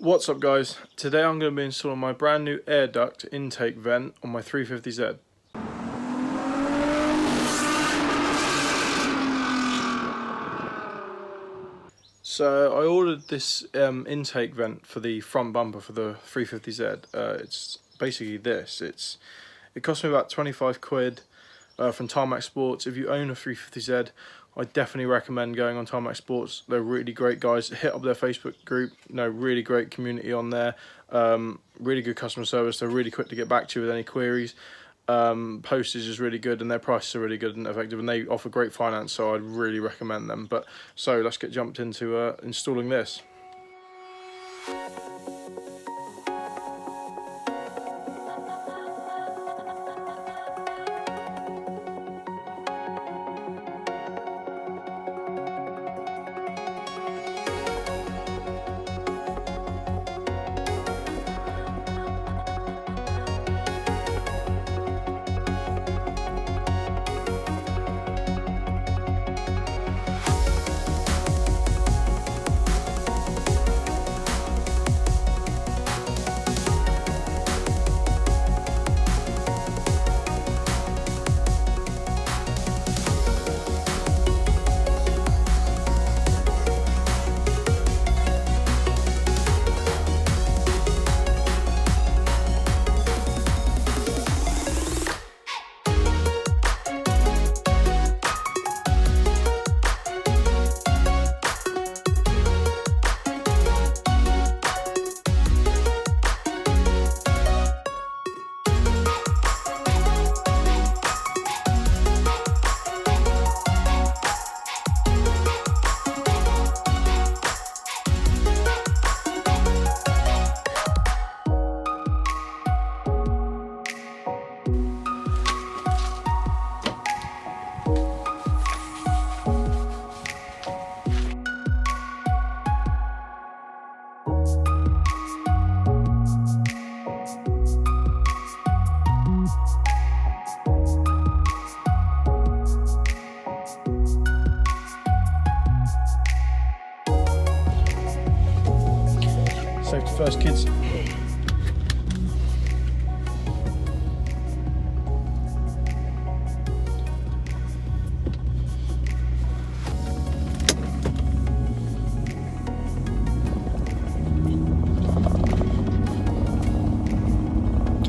What's up guys, today I'm going to be installing my brand new air duct intake vent on my 350Z. So I ordered this intake vent for the front bumper for the 350Z. It's basically this. It cost me about 25 quid from Tarmac Sports. If you own a 350Z, I definitely recommend going on Tarmac Sports. They're really great guys. Hit up their Facebook group. Really great community on there. Really good customer service. They're really quick to get back to you with any queries. Postage is really good, and their prices are really good and effective, and they offer great finance, so I'd really recommend them. So let's get jumped into installing this. Safety first, kids.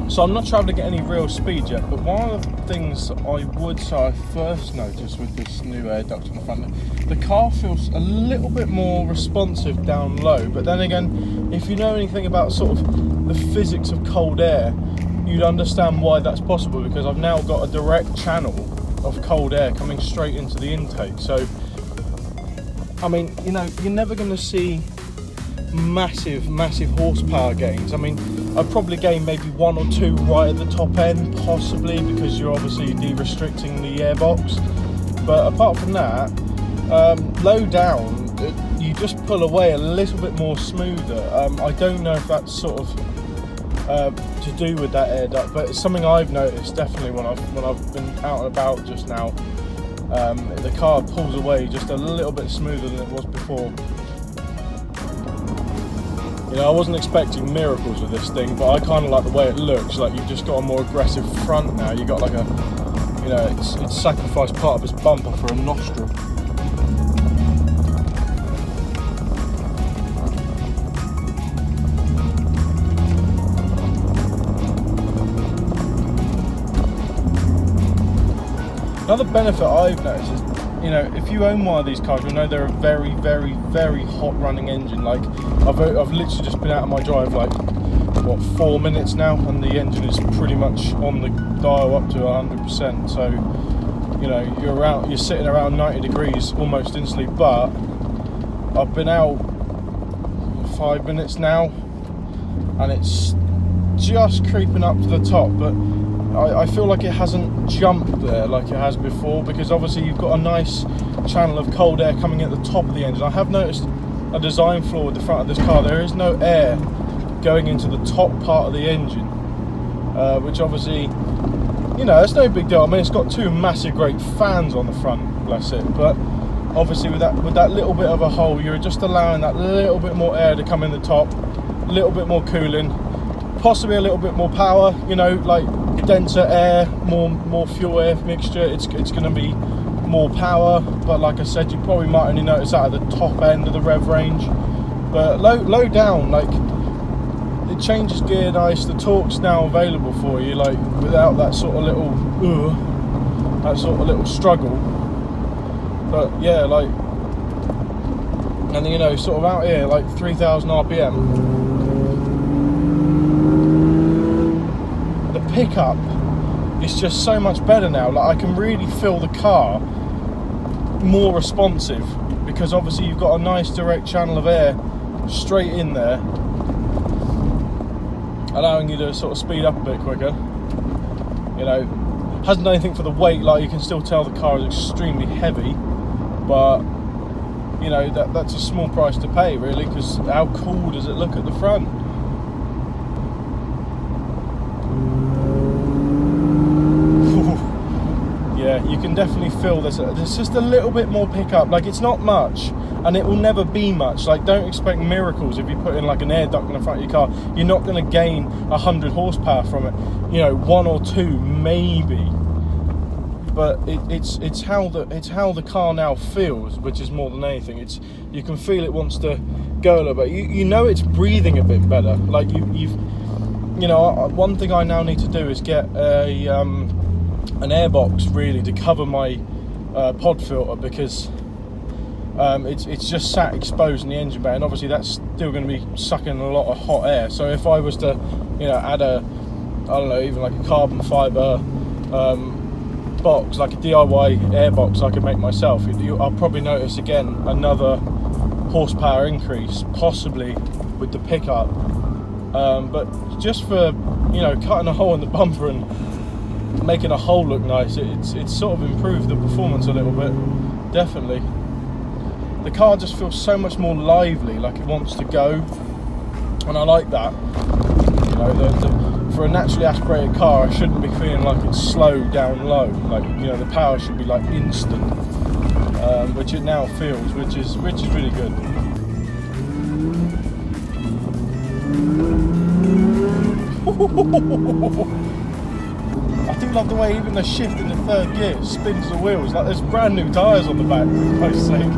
So I'm not travelling at any real speed yet, but one of the things I would say I first noticed with this new air duct on the front, the car feels a little bit more responsive down low. But then again, if you know anything about sort of the physics of cold air, you'd understand why that's possible, because I've now got a direct channel of cold air coming straight into the intake. So, I mean, you know, you're never going to see massive horsepower gains. I mean, I'd probably gain maybe 1 or 2 right at the top end, possibly, because you're obviously de-restricting the airbox. But apart from that, low down, you just pull away a little bit more smoother. I don't know if that's sort of to do with that air duct, but it's something I've noticed definitely when I've been out and about just now. The car pulls away just a little bit smoother than it was before. You know, I wasn't expecting miracles with this thing, but I kind of like the way it looks. Like, you've just got a more aggressive front now. You've got like a, you know, it's sacrificed part of its bumper for a nostril. Another benefit I've noticed is, you know, if you own one of these cars, you'll know they're a very hot running engine. Like, I've literally just been out of my drive like, what, 4 minutes now, and the engine is pretty much on the dial up to 100%. So, you know, you're sitting around 90 degrees almost instantly. But I've been out 5 minutes now, and it's just creeping up to the top. But I feel like it hasn't jumped there like it has before, because obviously you've got a nice channel of cold air coming at the top of the engine. I have noticed a design flaw with the front of this car. There is no air going into the top part of the engine, which obviously, you know, it's no big deal. I mean, it's got 2 massive great fans on the front, bless it, but obviously with that little bit of a hole, you're just allowing that little bit more air to come in the top, a little bit more cooling, possibly a little bit more power, you know, like denser air, more fuel air mixture. It's going to be more power, but like I said, you probably might only notice that at the top end of the rev range. But low down, like, it changes gear nice. The torque's now available for you, like, without that sort of little struggle. But yeah, like, and then, you know, sort of out here, like 3,000 RPM, the pickup is just so much better now. Like, I can really feel the car more responsive, because obviously you've got a nice direct channel of air straight in there, allowing you to sort of speed up a bit quicker. You know, hasn't done anything for the weight. Like, you can still tell the car is extremely heavy, but you know, that's a small price to pay, really, because how cool does it look at the front? Yeah, you can definitely feel there's just a little bit more pickup. Like, it's not much, and it will never be much. Like, don't expect miracles if you put in like an air duct in the front of your car. You're not going to gain 100 horsepower from it. You know, 1 or 2 maybe. But it's how the car now feels, which is more than anything. You can feel it wants to go a little bit. You know, it's breathing a bit better. Like, you know, one thing I now need to do is get an airbox, really, to cover my pod filter, because it's just sat exposed in the engine bay, and obviously that's still going to be sucking a lot of hot air. So if I was to, you know, add I don't know, even like a carbon fibre box, like a DIY air box I could make myself, I'll probably notice again another horsepower increase, possibly with the pickup. But just for, you know, cutting a hole in the bumper and making a hole look nice, it's sort of improved the performance a little bit, definitely. The car just feels so much more lively, like it wants to go, and I like that. You know, for a naturally aspirated car, I shouldn't be feeling like it's slow down low. Like, you know, the power should be like instant, which it now feels, which is really good. I do love the way even the shift in the third gear spins the wheels. Like, there's brand new tyres on the back, for Christ's sake.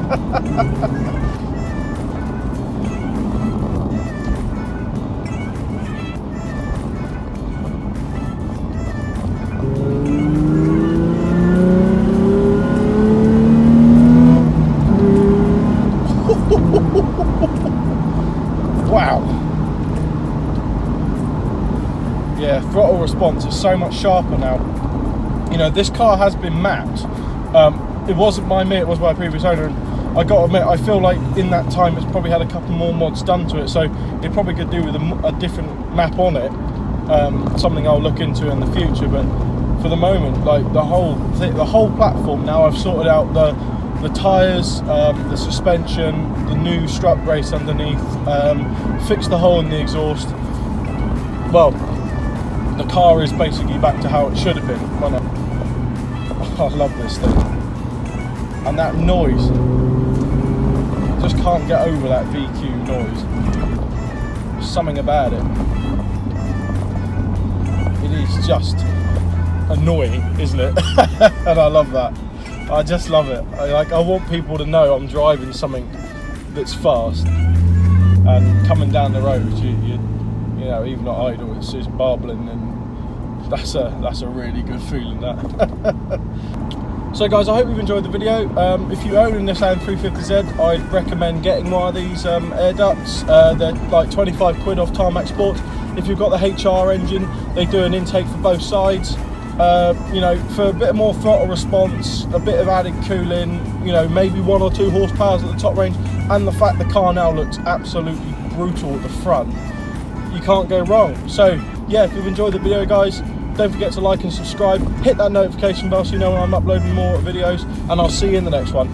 Wow. Yeah, throttle response is so much sharper now. You know, this car has been mapped. It wasn't by me, it was by a previous owner, and I got to admit, I feel like in that time it's probably had a couple more mods done to it, so it probably could do with a different map on it. Something I'll look into in the future, but for the moment, like, the whole platform now, I've sorted out the tyres, the suspension, the new strut brace underneath, fixed the hole in the exhaust. Well, the car is basically back to how it should have been. I love this thing. And that noise, just can't get over that VQ noise. There's something about it. It is just annoying, isn't it? And I love that. I just love it. I want people to know I'm driving something that's fast, and coming down the road, you know, even at idle, it's just barbling, and that's a really good feeling, that. So guys, I hope you've enjoyed the video. If you own a Nissan 350Z, I'd recommend getting one of these air ducts. They're like 25 quid off Tarmac Sports. If you've got the HR engine, they do an intake for both sides. You know, for a bit more throttle response, a bit of added cooling, you know, maybe 1 or 2 horsepower at the top range, and the fact the car now looks absolutely brutal at the front, you can't go wrong. So yeah, if you've enjoyed the video, guys, don't forget to like and subscribe, hit that notification bell so you know when I'm uploading more videos, and I'll see you in the next one.